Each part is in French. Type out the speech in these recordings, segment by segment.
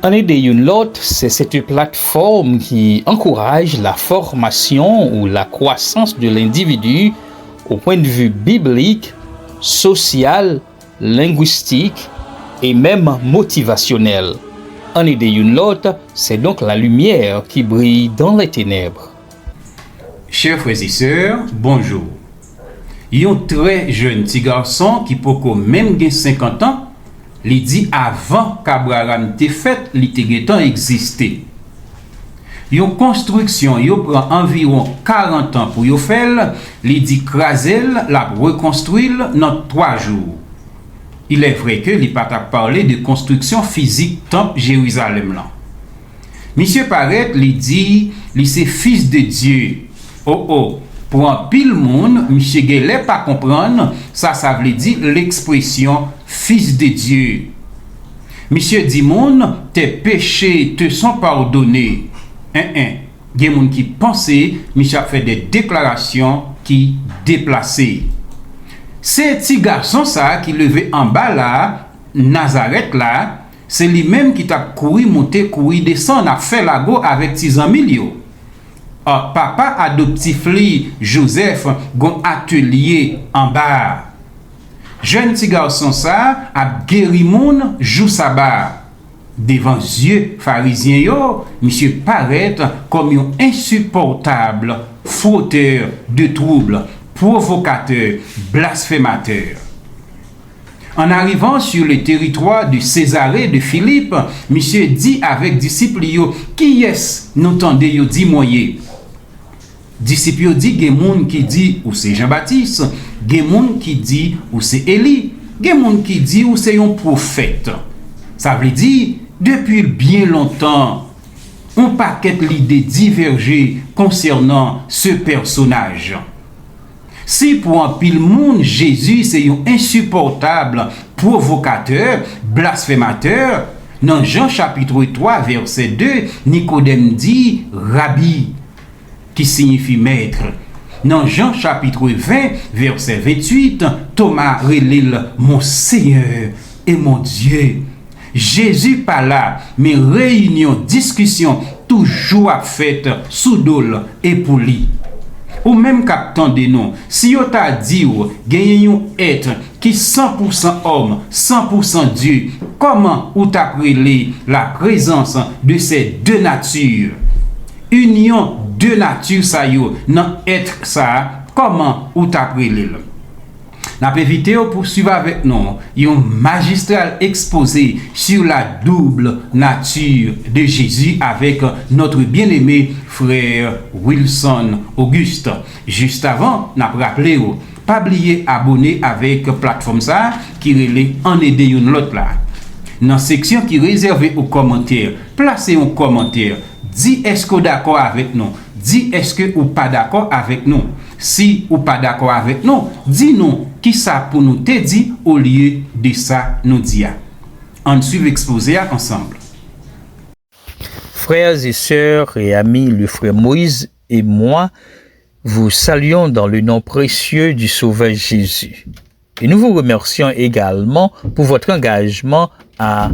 En idée une l'autre, c'est cette plateforme qui encourage la formation ou la croissance de l'individu au point de vue biblique, social, linguistique et même motivationnel. En idée une l'autre, c'est donc la lumière qui brille dans les ténèbres. Chers frères et sœurs, bonjour. Un très jeune petit garçon qui peut même gagner 50 ans, il dit avant qu'Abraham t'ait fait, il t'ait existé. Une construction, il prend environ 40 ans pour y faire, il dit craser, la reconstruire dans 3 jours. Il est vrai que il pas parler de construction physique temple Jérusalem là. Monsieur paraît, il dit, il c'est fils de Dieu. Oh, pour un pile monde, monsieur Guelet pas comprendre, ça veut dire l'expression fils de Dieu. Monsieur dit monde, tes péchés te sont pardonnés. Il y a des gens qui pensent, monsieur a fait des déclarations qui déplacées. C'est petit garçon ça qui levé en bas là, Nazareth là, c'est lui-même qui t'a couru monter, couru descendre, a fait la go avec petits amis. Papa adoptif li Joseph gon atelier en bas. Jeune petit garçon ça a guéri moun jou sabbat. Devant yeux pharisiens yo, monsieur paraît comme un insupportable fauteur de troubles, provocateur, blasphémateur. En arrivant sur le territoire de Césarée de Philippe, monsieur dit avec disciples yo, qui est nous tendez yo dit moyen. Disciples dit gen moun qui dit ou c'est Jean-Baptiste, gen moun qui dit ou c'est Élie, gen moun qui dit ou c'est un prophète. Ça veut dire depuis bien longtemps on paquet l'idée diverger concernant ce personnage. Si pour un pile monde Jésus c'est un insupportable provocateur, blasphémateur, dans Jean chapitre 3 verset 2, Nicodème dit Rabbi, qui signifie maître. Dans Jean chapitre 20 verset 28, Thomas relève mon Seigneur et mon Dieu. Jésus pas là, mais réunion, discussion toujours faite sous dol et poli. Ou même captant de nous, si on t'a dit ou gagné un être qui 100% homme, 100% Dieu, comment ou t'a prélevé la présence de ces deux natures? Union de nature ça yo dans être ça, comment ou t'a prélevé? N'a pas évité de poursuivre avec nous un magistral exposé sur la double nature de Jésus avec notre bien-aimé frère Wilson Auguste. Juste avant, n'a rappelé pas oublier abonner avec plateforme ça qui relève en aider une l'autre là. Dans section qui réservée aux commentaires, placez un commentaire. Dis est-ce que vous d'accord avec nous? Dis est-ce que vous pas d'accord avec nous? Si ou pas d'accord avec nous, dis-nous qui ça pour nous te dit au lieu de ça nous dire. On suit l'exposé ensemble. Frères et sœurs et amis, le frère Moïse et moi vous saluons dans le nom précieux du Sauveur Jésus. Et nous vous remercions également pour votre engagement à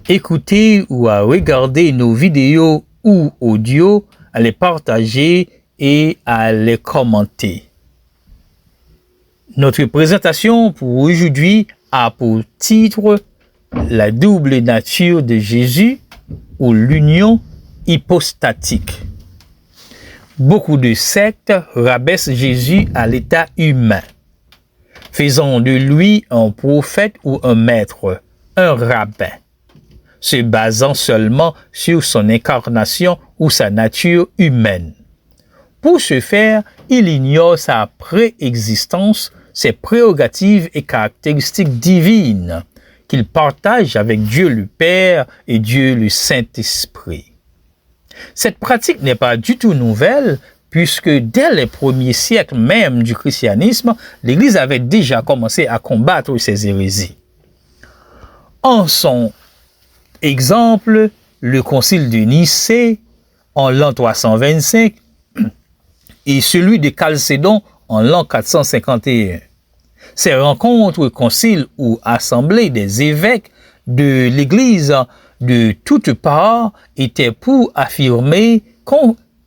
écouter ou à regarder nos vidéos ou audio, à les partager et à les commenter. Notre présentation pour aujourd'hui a pour titre La double nature de Jésus ou l'union hypostatique. Beaucoup de sectes rabaissent Jésus à l'état humain, faisant de lui un prophète ou un maître, un rabbin, se basant seulement sur son incarnation ou sa nature humaine. Pour ce faire, il ignore sa préexistence, ses prérogatives et caractéristiques divines qu'il partage avec Dieu le Père et Dieu le Saint-Esprit. Cette pratique n'est pas du tout nouvelle, puisque dès les premiers siècles même du christianisme, l'Église avait déjà commencé à combattre ces hérésies. En son exemple, le concile de Nicée en l'an 325 et celui de Chalcédon en l'an 451. Ces rencontres, conciles ou assemblées des évêques de l'Église de toutes parts était pour affirmer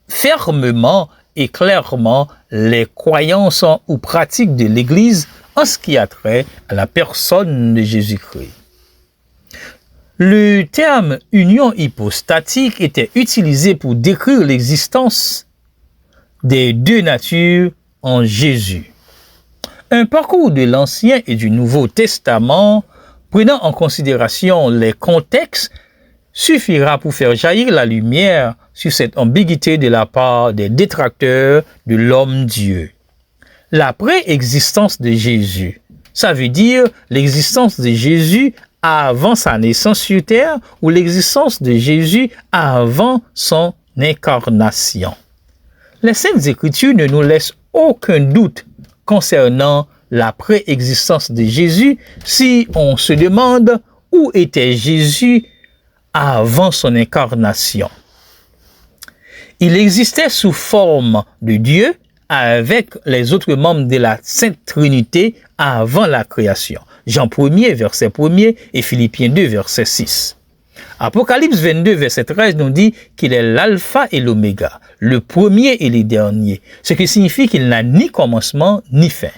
fermement et clairement les croyances ou pratiques de l'Église en ce qui a trait à la personne de Jésus-Christ. Le terme union hypostatique était utilisé pour décrire l'existence des deux natures en Jésus. Un parcours de l'Ancien et du Nouveau Testament, prenant en considération les contextes, suffira pour faire jaillir la lumière sur cette ambiguïté de la part des détracteurs de l'homme-Dieu. La préexistence de Jésus, ça veut dire l'existence de Jésus avant sa naissance sur terre ou l'existence de Jésus avant son incarnation. Les Saintes Écritures ne nous laissent aucun doute concernant la préexistence de Jésus si on se demande où était Jésus avant son incarnation. Il existait sous forme de Dieu avec les autres membres de la Sainte Trinité avant la création. Jean 1er, verset 1er et Philippiens 2, verset 6. Apocalypse 22, verset 13 nous dit qu'il est l'alpha et l'oméga, le premier et le dernier, ce qui signifie qu'il n'a ni commencement ni fin.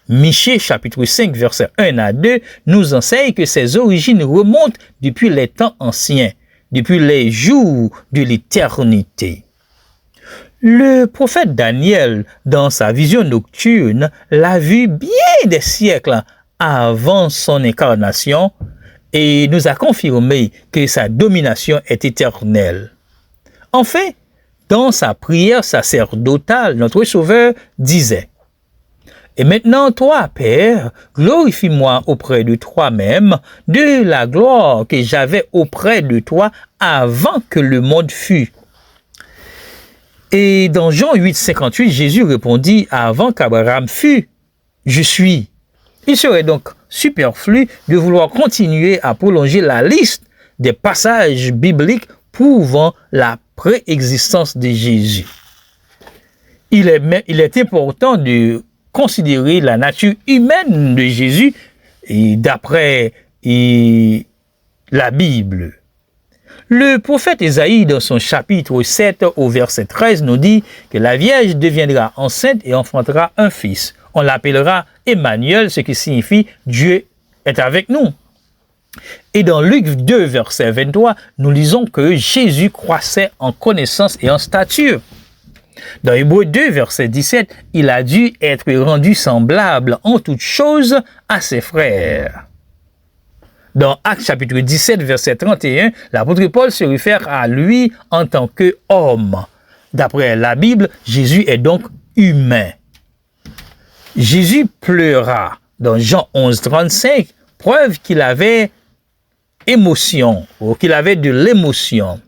Michée, chapitre 5, verset 1 à 2, nous enseigne que ses origines remontent depuis les temps anciens, depuis les jours de l'éternité. Le prophète Daniel, dans sa vision nocturne, l'a vu bien des siècles avant son incarnation et nous a confirmé que sa domination est éternelle. Enfin, dans sa prière sacerdotale, notre Sauveur disait: « Et maintenant, toi, Père, glorifie-moi auprès de toi-même de la gloire que j'avais auprès de toi avant que le monde fût. » Et dans Jean 8, 58, Jésus répondit: « Avant qu'Abraham fût, je suis. » Il serait donc superflu de vouloir continuer à prolonger la liste des passages bibliques prouvant la préexistence de Jésus. Il est important de considérer la nature humaine de Jésus et d'après la Bible. Le prophète Ésaïe, dans son chapitre 7 au verset 13, nous dit que la Vierge deviendra enceinte et enfantera un fils. On l'appellera Emmanuel, ce qui signifie Dieu est avec nous. Et dans Luc 2, verset 23, nous lisons que Jésus croissait en connaissance et en stature. Dans Hébreux 2, verset 17, il a dû être rendu semblable en toutes choses à ses frères. Dans Actes chapitre 17, verset 31, l'apôtre Paul se réfère à lui en tant qu'homme. D'après la Bible, Jésus est donc humain. Jésus pleura dans Jean 11, 35, preuve qu'il avait émotion, ou qu'il avait de l'émotion.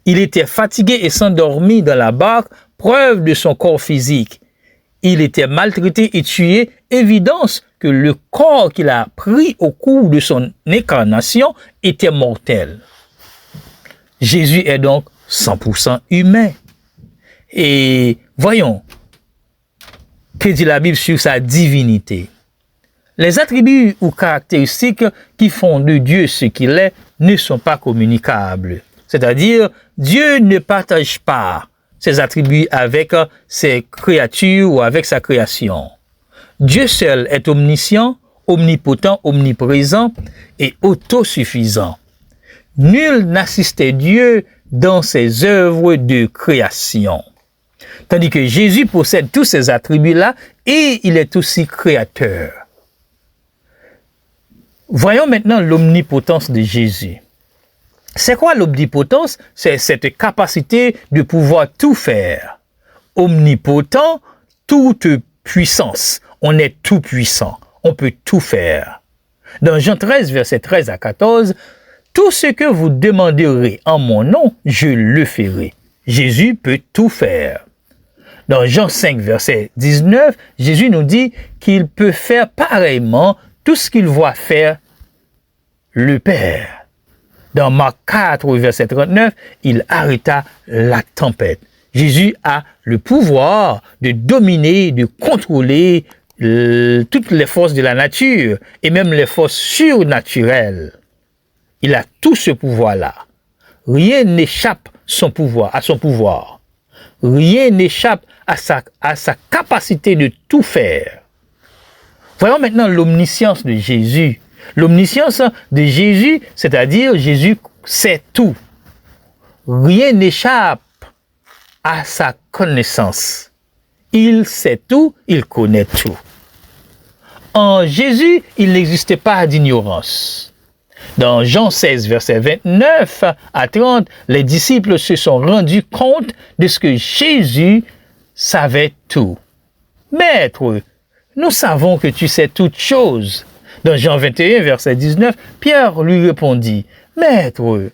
Il était fatigué et s'endormit dans la barque, preuve de son corps physique. Il était maltraité et tué, évidence que le corps qu'il a pris au cours de son incarnation était mortel. Jésus est donc 100% humain. Et voyons, que dit la Bible sur sa divinité? Les attributs ou caractéristiques qui font de Dieu ce qu'il est ne sont pas communicables. C'est-à-dire, Dieu ne partage pas ses attributs avec ses créatures ou avec sa création. Dieu seul est omniscient, omnipotent, omniprésent et autosuffisant. Nul n'assistait Dieu dans ses œuvres de création. Tandis que Jésus possède tous ces attributs-là et il est aussi créateur. Voyons maintenant l'omnipotence de Jésus. C'est quoi l'omnipotence? C'est cette capacité de pouvoir tout faire. Omnipotent, toute puissance. On est tout puissant. On peut tout faire. Dans Jean 13, verset 13 à 14, « Tout ce que vous demanderez en mon nom, je le ferai. » Jésus peut tout faire. Dans Jean 5, verset 19, Jésus nous dit qu'il peut faire pareillement tout ce qu'il voit faire le Père. Dans Marc 4, verset 39, il arrêta la tempête. Jésus a le pouvoir de dominer, de contrôler toutes les forces de la nature et même les forces surnaturelles. Il a tout ce pouvoir-là. Rien n'échappe à son pouvoir. Rien n'échappe à sa capacité de tout faire. Voyons maintenant l'omniscience de Jésus. L'omniscience de Jésus, c'est-à-dire Jésus sait tout. Rien n'échappe à sa connaissance. Il sait tout, il connaît tout. En Jésus, il n'existait pas d'ignorance. Dans Jean 16, verset 29 à 30, les disciples se sont rendus compte de ce que Jésus savait tout. Maître, nous savons que tu sais toutes choses. Dans Jean 21, verset 19, Pierre lui répondit, Maître,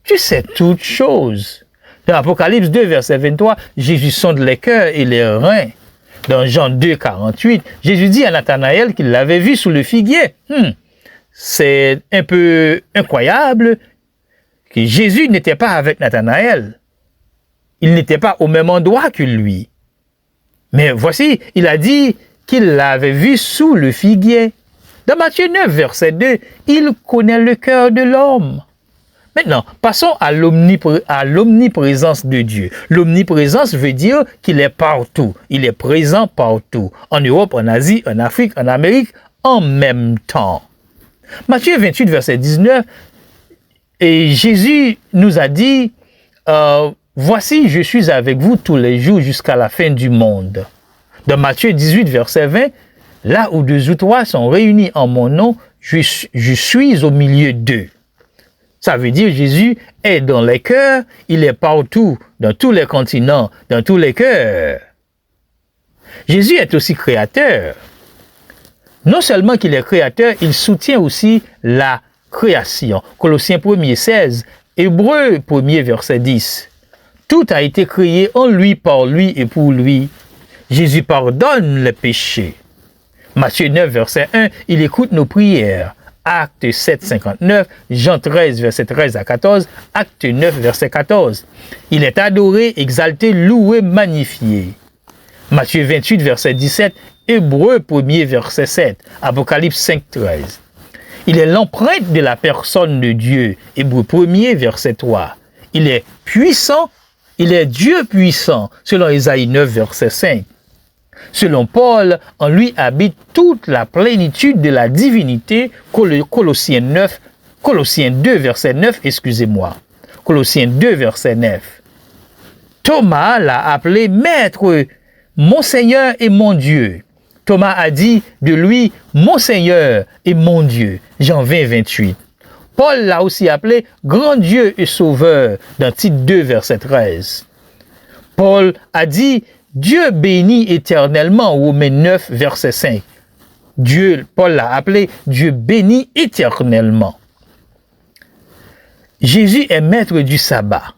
tu sais toutes choses. Dans Apocalypse 2, verset 23, Jésus sonde les cœurs et les reins. Dans Jean 2, 48, Jésus dit à Nathanaël qu'il l'avait vu sous le figuier. C'est un peu incroyable que Jésus n'était pas avec Nathanaël. Il n'était pas au même endroit que lui. Mais voici, il a dit qu'il l'avait vu sous le figuier. Dans Matthieu 9, verset 2, il connaît le cœur de l'homme. Maintenant, passons à l'omniprésence de Dieu. L'omniprésence veut dire qu'il est partout. Il est présent partout. En Europe, en Asie, en Afrique, en Amérique, en même temps. Matthieu 28, verset 19, et Jésus nous a dit, voici, je suis avec vous tous les jours jusqu'à la fin du monde. Dans Matthieu 18, verset 20, là où 2 ou 3 sont réunis en mon nom, je suis au milieu d'eux. Ça veut dire Jésus est dans les cœurs, il est partout, dans tous les continents, dans tous les cœurs. Jésus est aussi créateur. Non seulement qu'il est créateur, il soutient aussi la création. Colossiens 1er 16, Hébreux 1er verset 10. Tout a été créé en lui, par lui et pour lui. Jésus pardonne les péchés. Matthieu 9 verset 1, il écoute nos prières. Acte 7, 59, Jean 13, verset 13 à 14, Acte 9, verset 14. Il est adoré, exalté, loué, magnifié. Matthieu 28, verset 17, Hébreux 1er, verset 7, Apocalypse 5, 13. Il est l'empreinte de la personne de Dieu. Hébreux 1er, verset 3. Il est puissant, il est Dieu puissant, selon Ésaïe 9, verset 5. Selon Paul, en lui habite toute la plénitude de la divinité, Colossiens 2, verset 9, Colossiens 2, verset 9. Thomas l'a appelé Maître, mon Seigneur et mon Dieu. Thomas a dit de lui, mon Seigneur et mon Dieu. Jean 20, 28. Paul l'a aussi appelé Grand Dieu et Sauveur, dans Tite 2, verset 13. Paul a dit, Dieu bénit éternellement, Romains 9, verset 5. Paul l'a appelé Dieu bénit éternellement. Jésus est maître du sabbat.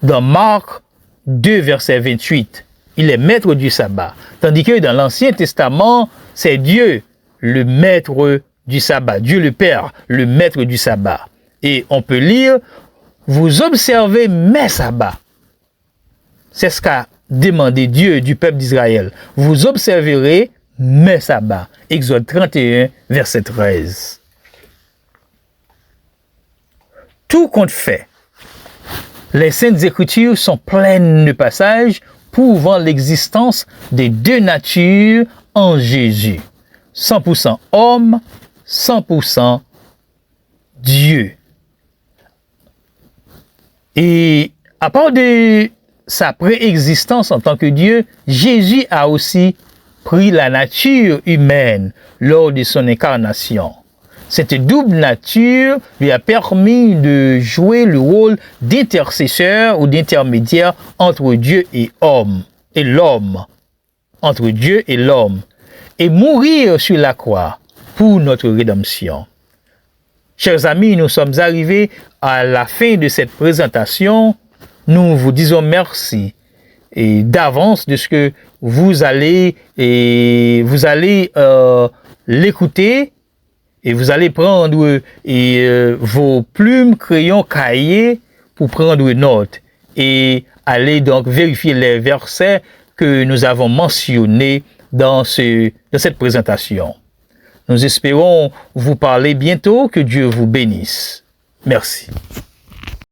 Dans Marc 2, verset 28, il est maître du sabbat. Tandis que dans l'Ancien Testament, c'est Dieu, le maître du sabbat. Dieu le Père, le maître du sabbat. Et on peut lire, vous observez mes sabbats. C'est ce qu'a demandé Dieu du peuple d'Israël. Vous observerez mes sabbats. Exode 31, verset 13. Tout compte fait, les Saintes Écritures sont pleines de passages prouvant l'existence des 2 natures en Jésus. 100% homme, 100% Dieu. Et à part de sa préexistence en tant que Dieu, Jésus a aussi pris la nature humaine lors de son incarnation. Cette double nature lui a permis de jouer le rôle d'intercesseur ou d'intermédiaire entre Dieu et l'homme, entre Dieu et l'homme, et mourir sur la croix pour notre rédemption. Chers amis, nous sommes arrivés à la fin de cette présentation. Nous vous disons merci et d'avance de ce que vous allez l'écouter et vous allez prendre vos plumes, crayons, cahiers pour prendre note et aller donc vérifier les versets que nous avons mentionnés dans cette présentation. Nous espérons vous parler bientôt. Que Dieu vous bénisse. Merci.